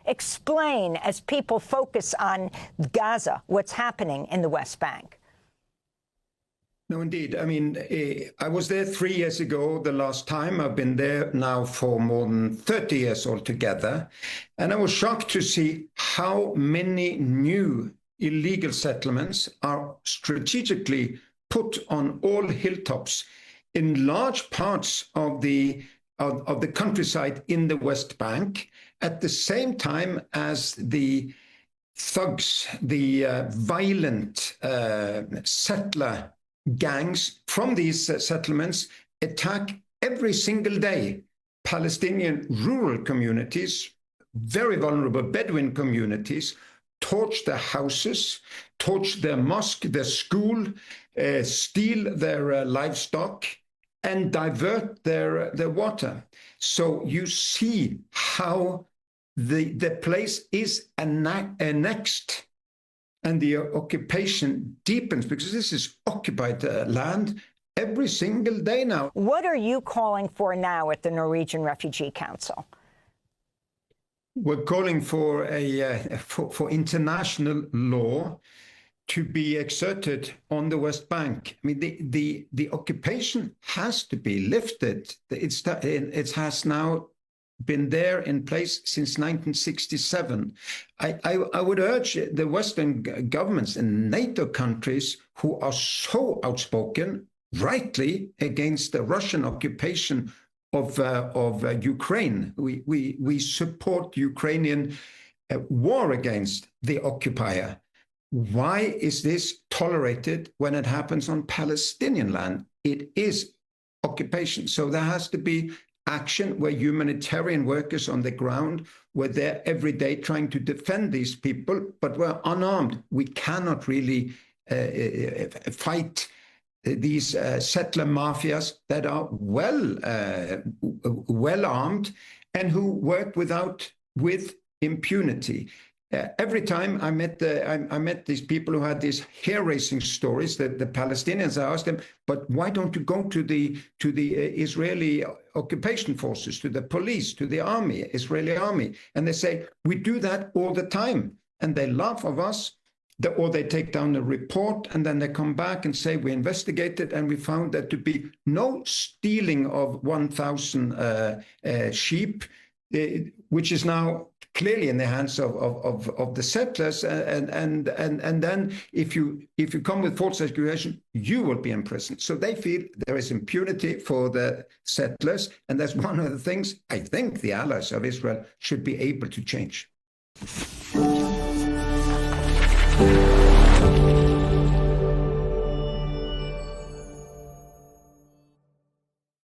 Explain, as people focus on Gaza, what's happening in the West Bank. No, indeed. I mean, I was there 3 years ago, the last time. I've been there now for more than 30 years altogether. And I was shocked to see how many new illegal settlements are strategically put on all hilltops in large parts of the countryside in the West Bank, at the same time as the thugs, the violent settler gangs from these settlements attack every single day Palestinian rural communities, very vulnerable Bedouin communities, torch their houses, torch their mosque, their school, steal their livestock, and divert their water. So you see how the place is annexed and the occupation deepens, because this is occupied land every single day now. What are you calling for now at the Norwegian Refugee Council? We're calling for for international law to be exerted on the West Bank. I mean, the occupation has to be lifted. It has now been there in place since 1967. I would urge the Western governments and NATO countries who are so outspoken, rightly, against the Russian occupation of Ukraine. We support Ukrainian war against the occupier. Why is this tolerated when it happens on Palestinian land? It is occupation. So there has to be action where humanitarian workers on the ground were there every day trying to defend these people, but we're unarmed. We cannot really fight these settler mafias that are well armed and who work with impunity. Every time I met these people who had these hair-raising stories, that the Palestinians, I asked them, but why don't you go to the Israeli occupation forces, to the police, to the army, Israeli army? And they say, we do that all the time. And they laugh of us, or they take down a report and then they come back and say, we investigated and we found there to be no stealing of 1,000 sheep, which is now clearly in the hands of the settlers, and then if you come with false accusation, you will be imprisoned. So they feel there is impunity for the settlers, and that's one of the things I think the allies of Israel should be able to change.